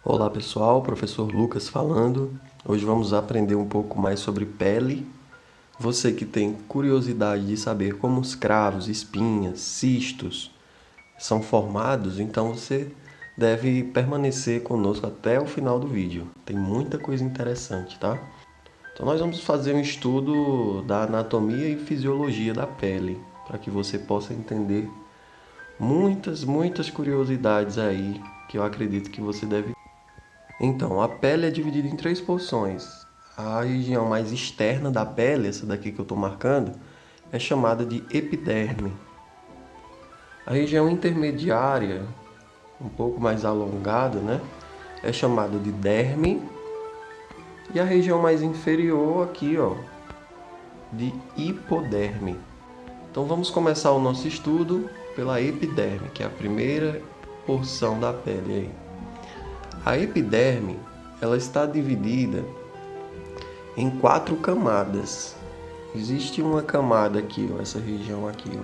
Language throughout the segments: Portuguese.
Olá pessoal, professor Lucas falando. Hoje vamos aprender um pouco mais sobre pele. Você que tem curiosidade de saber como os cravos, espinhas, cistos são formados, então você deve permanecer conosco até o final do vídeo. Tem muita coisa interessante, tá? Então nós vamos fazer um estudo da anatomia e fisiologia da pele, para que você possa entender muitas curiosidades aí que eu acredito que você deve. Então, a pele é dividida em três porções. A região mais externa da pele, essa daqui que eu estou marcando, é chamada de epiderme. A região intermediária, um pouco mais alongada, né, é chamada de derme. E a região mais inferior aqui, ó, de hipoderme. Então vamos começar o nosso estudo pela epiderme, que é a primeira porção da pele aí. A epiderme, ela está dividida em 4 camadas. Existe uma camada aqui, ó, essa região aqui, ó,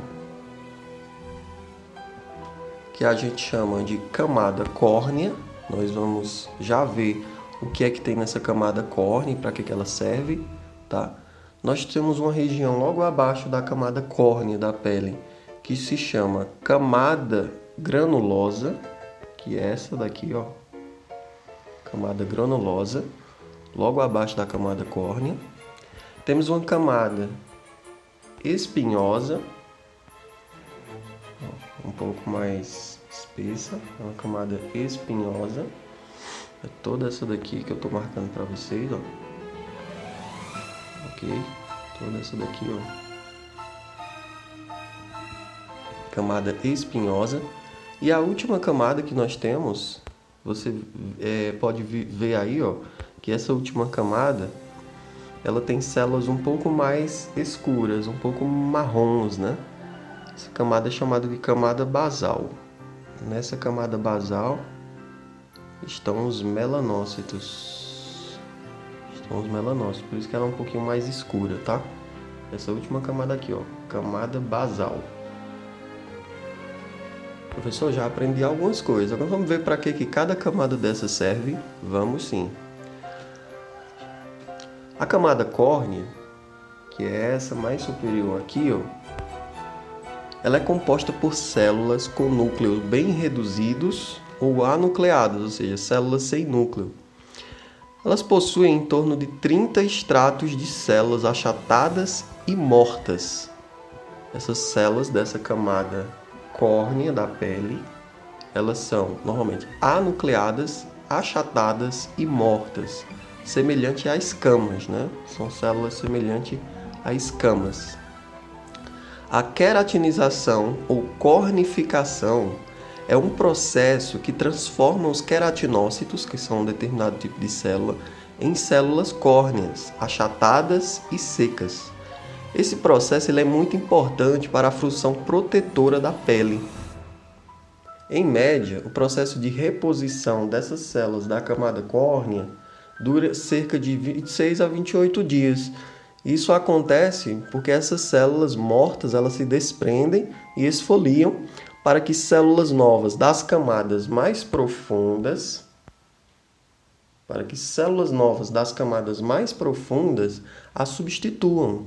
que a gente chama de camada córnea. Nós vamos já ver o que é que tem nessa camada córnea e para que ela serve, tá? Nós temos uma região logo abaixo da camada córnea da pele, que se chama camada granulosa, que é essa daqui, ó, camada granulosa, logo abaixo da camada córnea. Temos uma camada espinhosa, um pouco mais espessa, é uma camada espinhosa. É toda essa daqui que eu estou marcando para vocês, ó. Ok? Toda essa daqui, ó. Camada espinhosa. E a última camada que nós temos, você pode ver aí, ó, que essa última camada, ela tem células um pouco mais escuras, um pouco marrons, né? Essa camada é chamada de camada basal. Nessa camada basal estão os melanócitos. Por isso que ela é um pouquinho mais escura, tá? Essa última camada aqui, ó, camada basal. Professor, já aprendi algumas coisas. Agora vamos ver para que cada camada dessa serve? Vamos sim. A camada córnea, que é essa mais superior aqui, ó, ela é composta por células com núcleos bem reduzidos ou anucleadas, ou seja, células sem núcleo. Elas possuem em torno de 30 estratos de células achatadas e mortas. Essas células dessa camada córnea da pele, elas são normalmente anucleadas, achatadas e mortas, semelhante a escamas, né? São células semelhantes a escamas. A queratinização ou cornificação é um processo que transforma os queratinócitos, que são um determinado tipo de célula, em células córneas, achatadas e secas. Esse processo ele é muito importante para a função protetora da pele. Em média, o processo de reposição dessas células da camada córnea dura cerca de 26 a 28 dias. Isso acontece porque essas células mortas elas se desprendem e esfoliam para que células novas das camadas mais profundas, as substituam.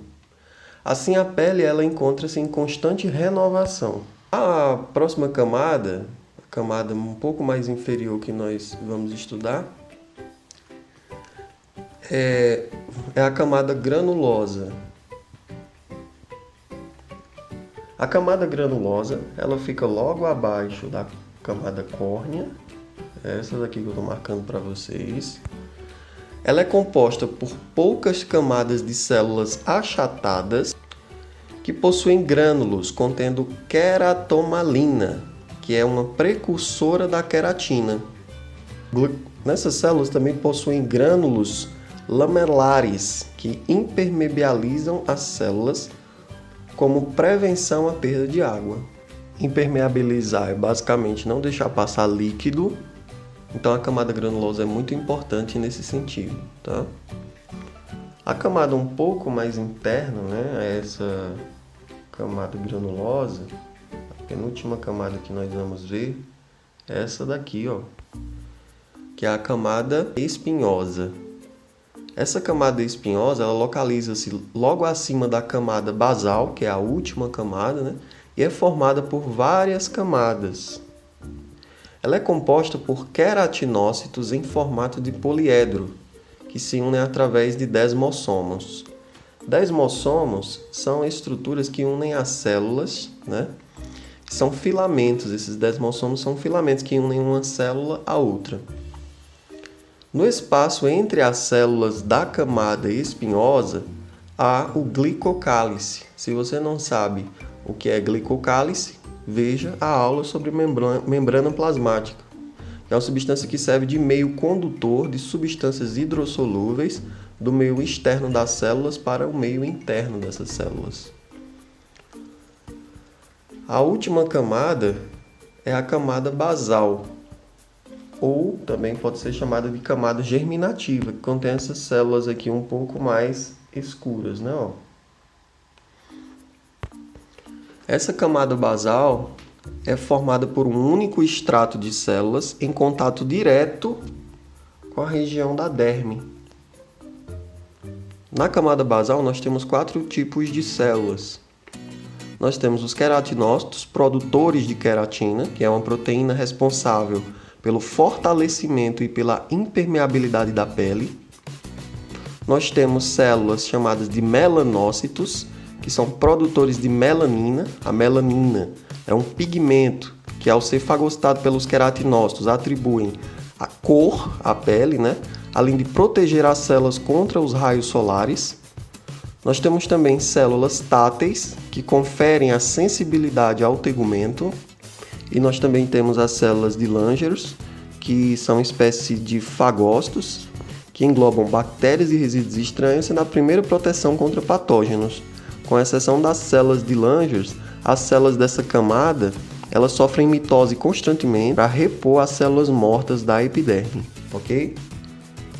Assim a pele ela encontra-se em constante renovação. A próxima camada, a camada um pouco mais inferior que nós vamos estudar, é a camada granulosa. A camada granulosa, ela fica logo abaixo da camada córnea, essa daqui que eu estou marcando para vocês. Ela é composta por poucas camadas de células achatadas que possuem grânulos contendo queratomalina, que é uma precursora da queratina. Nessas células também possuem grânulos lamelares, que impermeabilizam as células como prevenção à perda de água. Impermeabilizar é basicamente não deixar passar líquido, então a camada granulosa é muito importante nesse sentido, tá? A camada um pouco mais interna, né, essa camada granulosa, a penúltima camada que nós vamos ver é essa daqui, ó, que é a camada espinhosa. Essa camada espinhosa, ela localiza-se logo acima da camada basal, que é a última camada, né? E é formada por várias camadas. Ela é composta por queratinócitos em formato de poliedro, que se unem através de desmossomos. Desmossomos são estruturas que unem as células, né? São filamentos, esses desmossomos são filamentos que unem uma célula à outra. No espaço entre as células da camada espinhosa, há o glicocálice. Se você não sabe o que é glicocálice, veja a aula sobre membrana plasmática. É uma substância que serve de meio condutor de substâncias hidrossolúveis do meio externo das células para o meio interno dessas células. A última camada é a camada basal, ou também pode ser chamada de camada germinativa, que contém essas células aqui um pouco mais escuras, né? Essa camada basal é formada por um único estrato de células em contato direto com a região da derme. Na camada basal nós temos 4 tipos de células. Nós temos os queratinócitos, produtores de queratina, que é uma proteína responsável pelo fortalecimento e pela impermeabilidade da pele. Nós temos células chamadas de melanócitos, que são produtores de melanina. A melanina é um pigmento que, ao ser fagocitado pelos queratinócitos, atribuem a cor à pele, né? Além de proteger as células contra os raios solares. Nós temos também células táteis, que conferem a sensibilidade ao tegumento. E nós também temos as células de Langerhans, que são espécies de fagócitos, que englobam bactérias e resíduos estranhos, sendo a primeira proteção contra patógenos. Com exceção das células de Langerhans, as células dessa camada, elas sofrem mitose constantemente para repor as células mortas da epiderme, ok?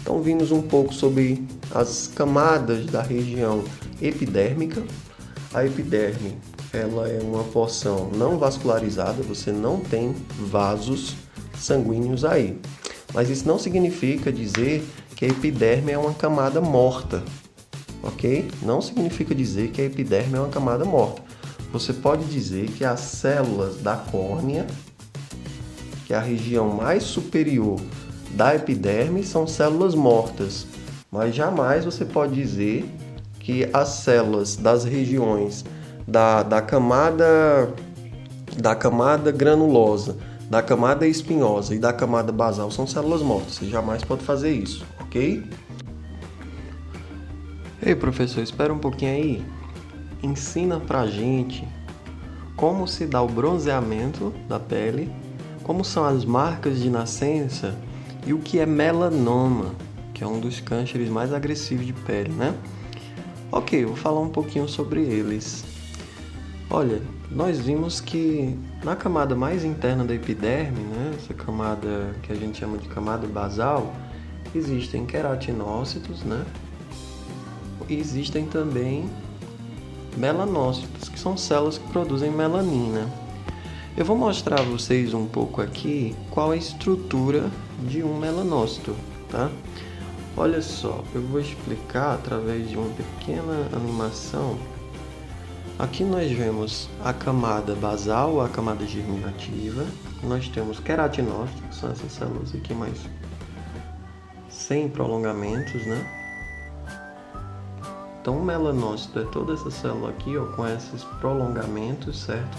Então vimos um pouco sobre as camadas da região epidérmica. A epiderme, ela é uma porção não vascularizada, você não tem vasos sanguíneos aí. Mas isso não significa dizer que a epiderme é uma camada morta, ok? Não significa dizer que a epiderme é uma camada morta. Você pode dizer que as células da córnea, que é a região mais superior da epiderme, são células mortas. Mas jamais você pode dizer que as células das regiões da camada granulosa, da camada espinhosa e da camada basal são células mortas. Você jamais pode fazer isso, ok? Ei, professor, espera um pouquinho aí. Ensina pra gente como se dá o bronzeamento da pele, como são as marcas de nascença e o que é melanoma, que é um dos cânceres mais agressivos de pele, né? Ok, vou falar um pouquinho sobre eles. Olha, nós vimos que na camada mais interna da epiderme, né, essa camada que a gente chama de camada basal, existem queratinócitos, né? E existem também melanócitos, que são células que produzem melanina. Eu vou mostrar a vocês um pouco aqui qual é a estrutura de um melanócito, tá? Olha só, eu vou explicar através de uma pequena animação. Aqui nós vemos a camada basal, a camada germinativa. Nós temos queratinócitos, que são essas células aqui mais sem prolongamentos, né? Então o melanócito é toda essa célula aqui, ó, com esses prolongamentos, certo?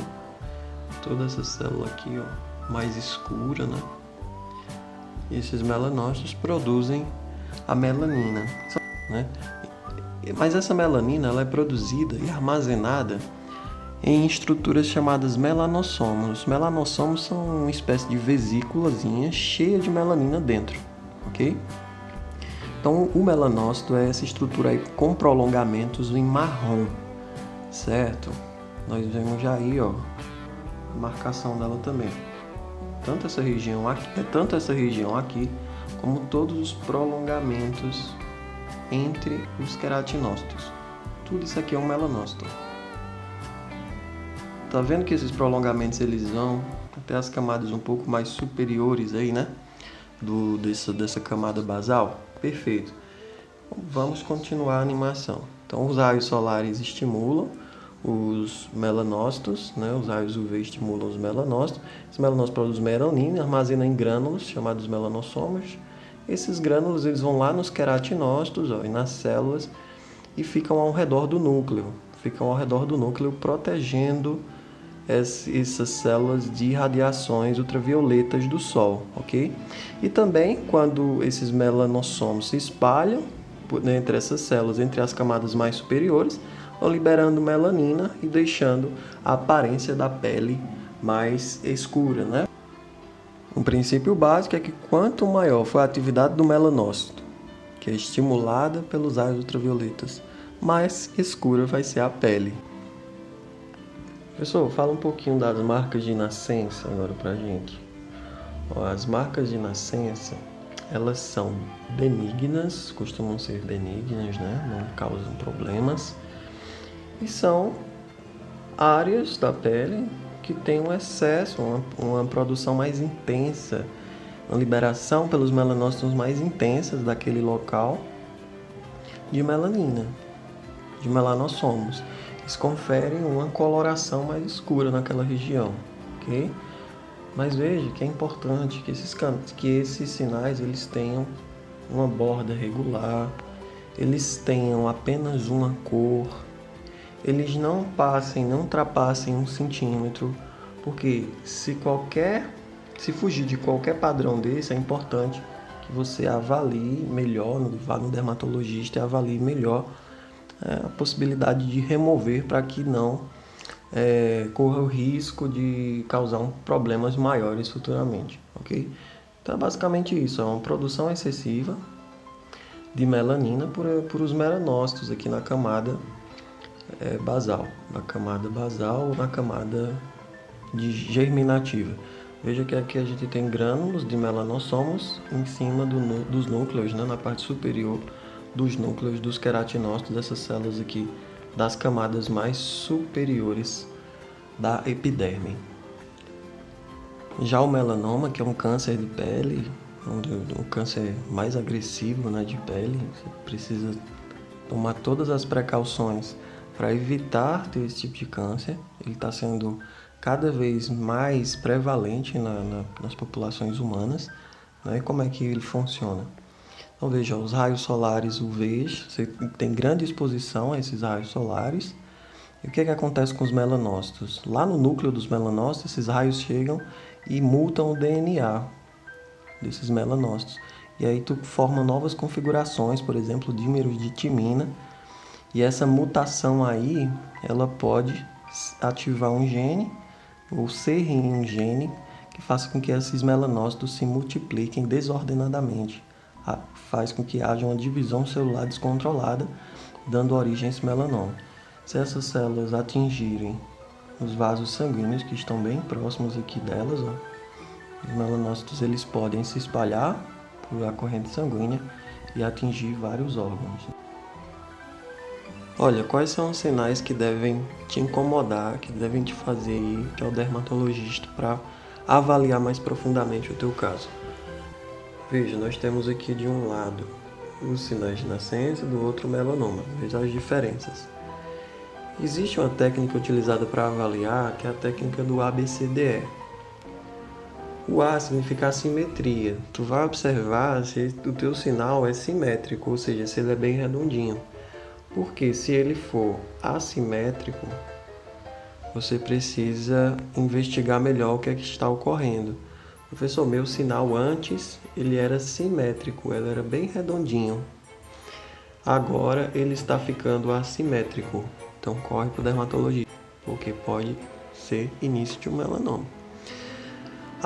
Toda essa célula aqui, ó, mais escura, né? E esses melanócitos produzem a melanina, né? Mas essa melanina, ela é produzida e armazenada em estruturas chamadas melanossomos. Os melanossomos são uma espécie de vesículazinha cheia de melanina dentro, ok? Então o melanócito é essa estrutura aí com prolongamentos em marrom, certo? Nós vemos já aí, ó, a marcação dela também. Tanto essa região aqui, como todos os prolongamentos entre os queratinócitos. Tudo isso aqui é um melanócito. Tá vendo que esses prolongamentos eles vão até as camadas um pouco mais superiores aí, né? dessa camada basal? Perfeito. Vamos continuar a animação. Então, os raios solares estimulam os melanócitos, né? Os raios UV estimulam os melanócitos. Os melanócitos produzem melanina, armazenam em grânulos, chamados melanossomos. Esses grânulos eles vão lá nos queratinócitos, e nas células, e ficam ao redor do núcleo. Ficam ao redor do núcleo, protegendo essas células de radiações ultravioletas do Sol, ok? E também, quando esses melanossomos se espalham entre essas células, entre as camadas mais superiores, vão liberando melanina e deixando a aparência da pele mais escura, né? Um princípio básico é que quanto maior for a atividade do melanócito, que é estimulada pelos raios ultravioletas, mais escura vai ser a pele. Professor, fala um pouquinho das marcas de nascença agora pra gente. As marcas de nascença, elas são benignas, costumam ser benignas, né? Não causam problemas. E são áreas da pele que têm um excesso, uma produção mais intensa, uma liberação pelos melanócitos mais intensas daquele local de melanina, de melanossomos. Eles conferem uma coloração mais escura naquela região, ok? Mas veja que é importante que esses sinais eles tenham uma borda regular, eles tenham apenas uma cor, eles não ultrapassem 1 centímetro, porque se fugir de qualquer padrão desse, é importante que você avalie melhor, vá no dermatologista e avalie melhor a possibilidade de remover para que não corra o risco de causar problemas maiores futuramente, ok? Então é basicamente isso, é uma produção excessiva de melanina por os melanócitos aqui na camada basal, ou na camada germinativa. Veja que aqui a gente tem grânulos de melanossomos em cima dos núcleos, né, na parte superior dos núcleos dos queratinócitos, dessas células aqui das camadas mais superiores da epiderme. Já o melanoma, que é um câncer de pele, um câncer mais agressivo, né, de pele, você precisa tomar todas as precauções para evitar ter esse tipo de câncer. Ele está sendo cada vez mais prevalente nas populações humanas, né? E como é que ele funciona? Então veja, os raios solares UV, você tem grande exposição a esses raios solares. E o que acontece com os melanócitos? Lá no núcleo dos melanócitos, esses raios chegam e mutam o DNA desses melanócitos. E aí tu forma novas configurações, por exemplo, dímeros de timina. E essa mutação aí, ela pode ativar um gene, ou ser em um gene, que faça com que esses melanócitos se multipliquem desordenadamente. Faz com que haja uma divisão celular descontrolada, dando origem a esse melanoma. Se essas células atingirem os vasos sanguíneos, que estão bem próximos aqui delas, os melanócitos eles podem se espalhar por a corrente sanguínea e atingir vários órgãos. Olha, quais são os sinais que devem te incomodar, que devem te fazer ir ao dermatologista para avaliar mais profundamente o teu caso? Veja, nós temos aqui de um lado os sinais de nascença, do outro o melanoma. Veja as diferenças. Existe uma técnica utilizada para avaliar, que é a técnica do ABCDE. O A significa assimetria. Tu vai observar se o teu sinal é simétrico, ou seja, se ele é bem redondinho. Porque se ele for assimétrico, você precisa investigar melhor o que é que está ocorrendo. Professor, meu sinal antes, ele era simétrico, ele era bem redondinho. Agora ele está ficando assimétrico. Então corre para o dermatologista, porque pode ser início de um melanoma.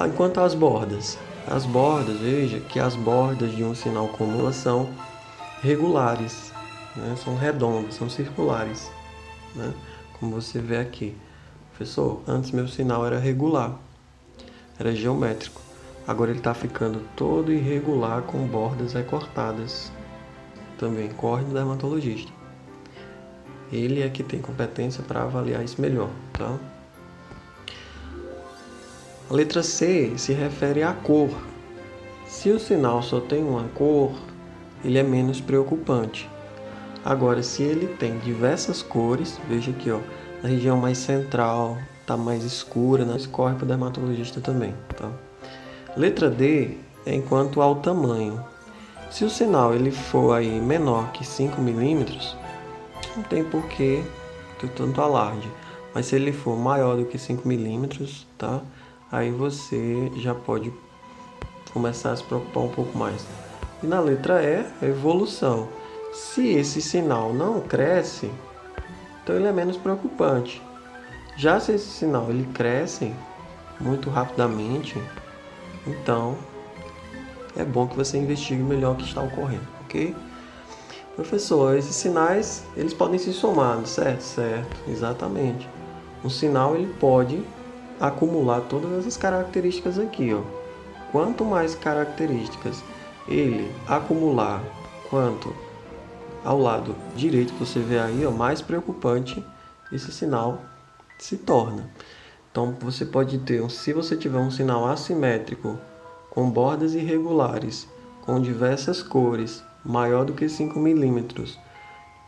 Enquanto as bordas, veja que as bordas de um sinal comum elas são regulares, né? São redondas, são circulares, né? Como você vê aqui. Professor, antes meu sinal era regular, era geométrico. Agora ele está ficando todo irregular com bordas recortadas. Também corre no dermatologista. Ele é que tem competência para avaliar isso melhor, tá? A letra C se refere à cor. Se o sinal só tem uma cor, ele é menos preocupante. Agora, se ele tem diversas cores, veja aqui, ó, na região mais central, tá mais escura, né? Escorre para o dermatologista também, tá? Letra D é enquanto ao tamanho. Se o sinal ele for aí menor que 5 milímetros, não tem porquê ter tanto alarde. Mas se ele for maior do que 5 milímetros, tá? Aí você já pode começar a se preocupar um pouco mais. E na letra E, a evolução. Se esse sinal não cresce, então ele é menos preocupante. Já se esse sinal ele cresce muito rapidamente, então é bom que você investigue melhor o que está ocorrendo, ok? Professor, esses sinais eles podem se somar, certo? Certo, exatamente. Um sinal ele pode acumular todas essas características aqui, ó. Quanto mais características ele acumular, quanto ao lado direito que você vê aí, ó, mais preocupante esse sinal se torna. Então você pode ter, se você tiver um sinal assimétrico, com bordas irregulares, com diversas cores, maior do que 5 milímetros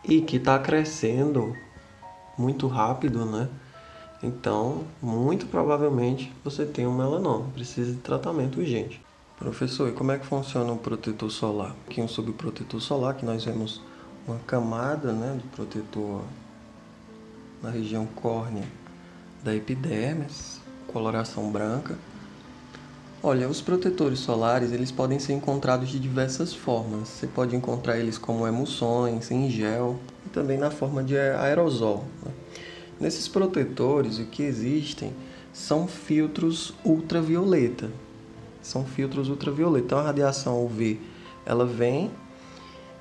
e que está crescendo muito rápido, né? Então, muito provavelmente você tem um melanoma, precisa de tratamento urgente. Professor, e como é que funciona o protetor solar? Aqui um subprotetor solar, que nós vemos uma camada, né, de protetor na região córnea da epidermis, coloração branca. Olha, os protetores solares eles podem ser encontrados de diversas formas. Você pode encontrar eles como emulsões, em gel e também na forma de aerosol, né? Nesses protetores, o que existem são filtros ultravioleta. São filtros ultravioleta. Então a radiação UV ela vem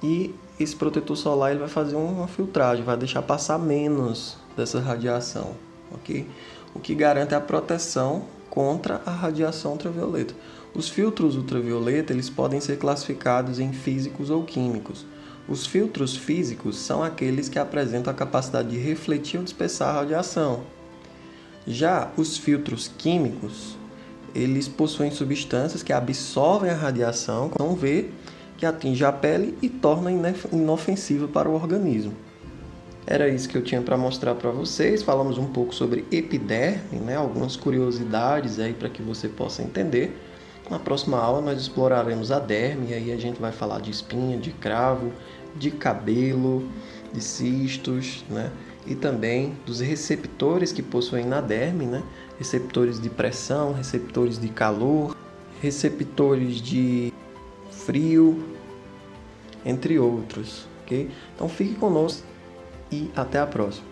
e esse protetor solar ele vai fazer uma filtragem, vai deixar passar menos dessa radiação, ok? O que garante a proteção contra a radiação ultravioleta. Os filtros ultravioleta eles podem ser classificados em físicos ou químicos. Os filtros físicos são aqueles que apresentam a capacidade de refletir ou dispersar a radiação. Já os filtros químicos, eles possuem substâncias que absorvem a radiação, não vê, que atinge a pele e torna inofensiva para o organismo. Era isso que eu tinha para mostrar para vocês. Falamos um pouco sobre epiderme, né? Algumas curiosidades aí para que você possa entender. Na próxima aula nós exploraremos a derme e aí a gente vai falar de espinha, de cravo, de cabelo, de cistos, né? E também dos receptores que possuem na derme, né? Receptores de pressão, receptores de calor, receptores de frio, entre outros, ok? Então fique conosco e até a próxima.